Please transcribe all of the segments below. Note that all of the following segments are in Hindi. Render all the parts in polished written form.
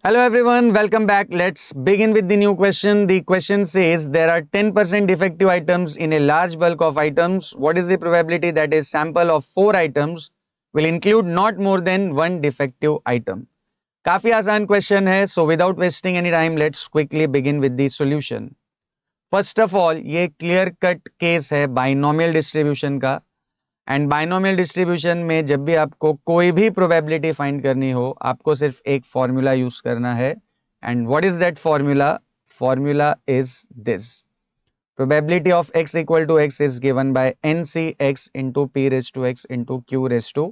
Hello everyone, welcome back. Let's begin with the new question. The question says there are 10% defective items in a large bulk of items. What is the probability that a sample of 4 items will include not more than one defective item? काफी आसान क्वेश्चन है, so without wasting any time, let's quickly begin with the solution. First of all, ये clear cut case है binomial distribution का. एंड बाइनोमियल डिस्ट्रीब्यूशन में जब भी आपको कोई भी प्रोबेबिलिटी फाइंड करनी हो आपको सिर्फ एक फॉर्मूला यूज करना है and what is that formula formula is this probability of x equal to x is given by nc(x) into p raise to x into q raise to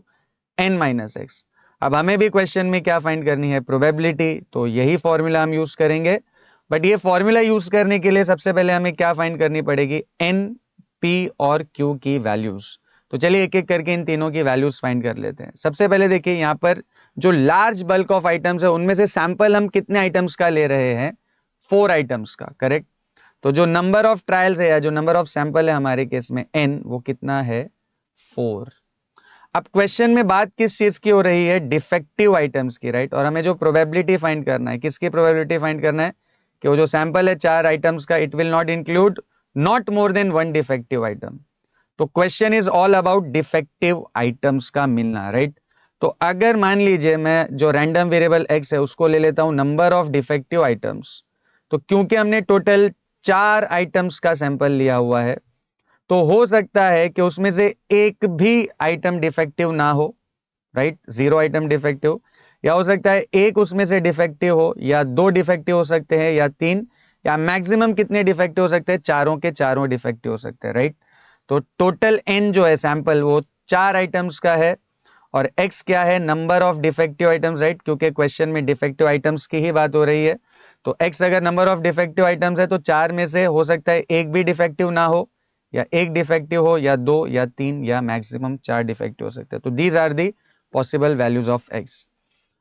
n minus x. अब हमें भी क्वेश्चन में क्या फाइंड करनी है प्रोबेबिलिटी, तो यही फॉर्मूला हम यूज करेंगे. बट ये फॉर्मूला यूज करने के लिए सबसे पहले हमें क्या फाइंड करनी पड़ेगी n p और q की वैल्यूज. तो चलिए एक एक करके इन तीनों की वैल्यूज फाइंड कर लेते हैं. सबसे पहले देखिए यहाँ पर जो लार्ज बल्क ऑफ आइटम्स है उनमें से सैंपल हम कितने आइटम्स का ले रहे हैं 4 आइटम्स का. करेक्ट. तो जो नंबर ऑफ ट्रायल्स है या जो नंबर ऑफ सैंपल है हमारे केस में n वो कितना है 4. अब क्वेश्चन में बात किस चीज की हो रही है डिफेक्टिव आइटम्स की, राइट. और हमें जो प्रोबेबिलिटी फाइंड करना है किसकी प्रोबेबिलिटी फाइंड करना है कि वो जो सैंपल है 4 आइटम्स का it will not include not more than one defective item. तो question is all about defective items का मिलना, राइट. तो अगर मान लीजिए मैं जो रैंडम वेरिएबल x है उसको ले लेता हूं नंबर ऑफ डिफेक्टिव आइटम्स, तो क्योंकि हमने टोटल 4 आइटम्स का सैंपल लिया हुआ है तो हो सकता है कि उसमें से एक भी आइटम डिफेक्टिव ना हो, राइट. 0 आइटम डिफेक्टिव, या हो सकता है एक उसमें से डिफेक्टिव हो, या 2 डिफेक्टिव हो सकते हैं, या 3, या मैक्सिमम कितने डिफेक्टिव हो सकते हैं चारों के चारों डिफेक्टिव हो सकते हैं, राइट. तो टोटल n जो है सैंपल वो 4 आइटम्स का है और x क्या है number of defective items, right, क्योंकि क्वेश्चन में डिफेक्टिव आइटम्स की ही बात हो रही है. तो x अगर नंबर ऑफ डिफेक्टिव आइटम्स है तो 4 में से हो सकता है एक भी डिफेक्टिव ना हो, या एक डिफेक्टिव हो, या 2 या 3, या मैक्सिमम 4 डिफेक्टिव हो सकते हैं. तो these are the possible values of x.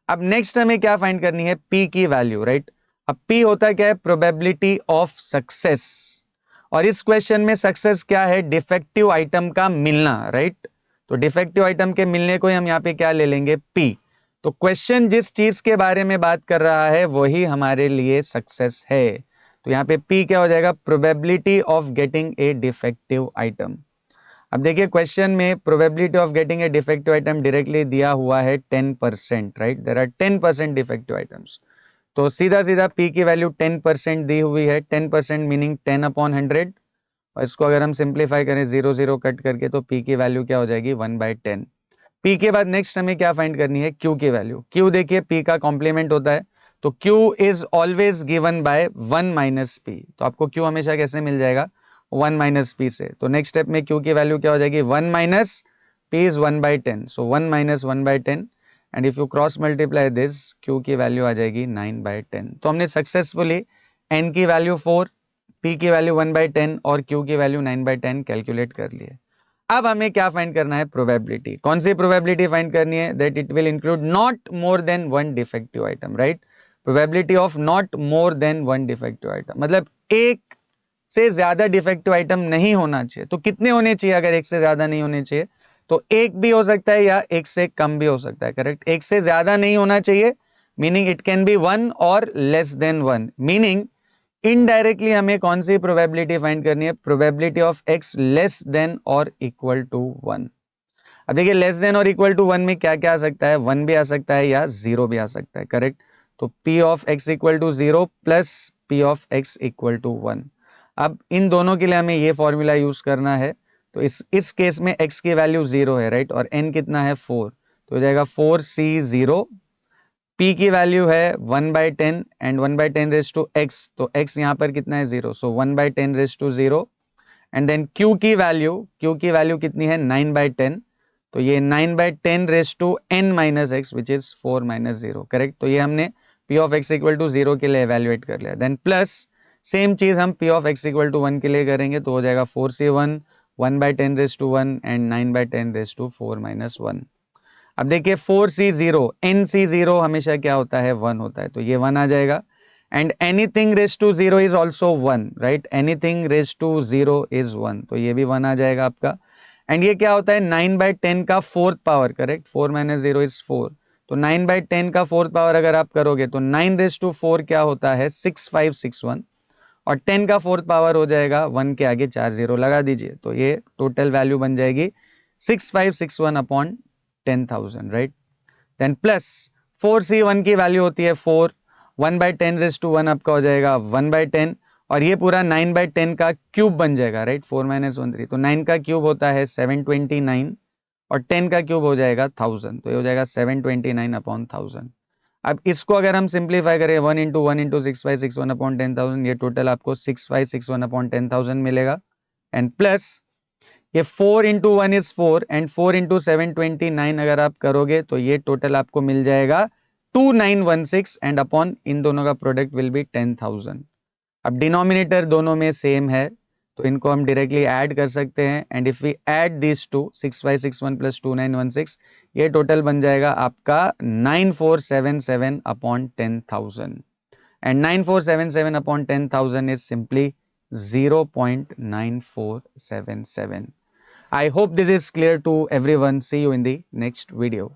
अब नेक्स्ट हमें क्या फाइंड करनी है p की वैल्यू, राइट. अब p होता क्या है प्रोबेबिलिटी ऑफ सक्सेस, और इस क्वेश्चन में सक्सेस क्या है डिफेक्टिव आइटम का मिलना, राइट. तो डिफेक्टिव आइटम के मिलने को हम यहाँ पे क्या ले लेंगे p. तो क्वेश्चन जिस चीज के बारे में बात कर रहा है वही हमारे लिए सक्सेस है. तो यहाँ पे p क्या हो जाएगा probability of getting a defective item. अब देखिए क्वेश्चन में probability of getting a defective item directly दिया हुआ है 10%, right. There are 10% defective items. तो सीधा सीधा p की वैल्यू 10% दी हुई है. 10% मीनिंग 10/100. और इसको अगर हम सिंप्लीफाई करें 0 0 कट करके तो p की वैल्यू क्या हो जाएगी 1/10. p के बाद नेक्स्ट हमें क्या फाइंड करनी है q की वैल्यू. q देखिए p का कॉम्प्लीमेंट होता है तो q is always given by 1 minus p. तो आपको q हमेशा कैसे मिल जाएगा 1 माइनस p से. तो नेक्स्ट स्टेप में q की वैल्यू क्या हो जाएगी 1 minus p is 1/10. So 1 minus 1/10 and if you cross multiply this q की वैल्यू आ जाएगी 9/10. तो हमने सक्सेसफुली n की वैल्यू 4, p की वैल्यू 1/10 और q की वैल्यू 9/10 कैलकुलेट कर लिए. अब हमें क्या फाइंड करना है प्रोबेबिलिटी. कौन सी प्रोबेबिलिटी फाइंड करनी है that it will include not more than one defective item, right. Probability of not more than one defective item मतलब एक से ज्यादा डिफेक्टिव आइटम नहीं होना चाहिए. तो कितने होने चाहिए अगर एक से ज्यादा नहीं होने चाहिए तो एक भी हो सकता है या एक से कम भी हो सकता है, करेक्ट. एक से ज्यादा नहीं होना चाहिए meaning it can be one और less than one. Meaning indirectly हमें कौन सी प्रोबेबिलिटी फाइंड करनी है probability of x less than और इक्वल टू 1. अब देखिए लेस देन और इक्वल टू 1 में क्या क्या आ सकता है 1 भी आ सकता है या 0 भी आ सकता है, करेक्ट. तो p of x equal to 0 plus p of x equal to 1. अब इन दोनों के लिए हमें ये फॉर्मूला यूज करना है. तो इस केस में x की वैल्यू 0 है, राइट, और n कितना है 4. तो हो जाएगा 4c0. p की वैल्यू है 1/10 एंड 1/10 रेज टू x. तो x यहाँ पर कितना है 0. So 1/10 raise to 0 and then q की वैल्यू कितनी है 9/10. तो ये 9/10 raise to n minus x which is 4 minus 0, correct. तो ये हमने p of x equal to 0 के लिए एवेल्युएट कर लिया. देन प्लस सेम चीज हम p of x equal to 1 के लिए करेंगे तो हो जाएगा 4c1 1/10 raise to 1 and 9/10 raise to 4 minus 1. अब देखिए 4c0 nc0 हमेशा क्या होता है 1 होता है तो ये 1 आ जाएगा. And anything raise to 0 is also 1, right. Anything raise to 0 is 1 तो ये भी 1 आ जाएगा आपका. एंड ये क्या होता है 9/10 का fourth power, correct. 4 minus 0 is 4. तो 9/10 का फोर्थ पावर अगर आप करोगे तो 9⁴ क्या होता है 6561 और 10 का फोर्थ पावर हो जाएगा 1 के आगे 4 जीरो लगा दीजिए तो ये टोटल वैल्यू बन जाएगी 6561 upon 10,000 right. Then plus 4C1 की वैल्यू होती है 4 1/10⁻1 आपका हो जाएगा 1/10 और ये पूरा 9/10 का क्यूब बन जाएगा राइट 4 - 1 3 तो 9 का क्यूब होता है 729 और 10 का क्यूब हो जाएगा 1000 तो ये हो जाएगा 729 अपॉन 1000। अब इसको अगर हम सिंप्लीफाई करें 1 इंटू 1 इंटू 6561 अपॉन 10,000 ये टोटल आपको 6561 अपॉन 10,000 मिलेगा एंड प्लस ये 4 इंटू 1 इज 4 एंड 4 इंटू 729 अगर आप करोगे तो ये टोटल आपको मिल जाएगा 2916 एंड अपॉन इन दोनों का प्रोडक्ट विल बी 10,000। अब डिनोमिनेटर दोनों में सेम है तो इनको हम डायरेक्टली ऐड कर सकते हैं and if we add this to 6561 plus 2916 ये टोटल बन जाएगा आपका 9477 upon 10,000 and 9477 upon 10,000 is simply 0.9477. I hope this is clear to everyone. See you in the next video.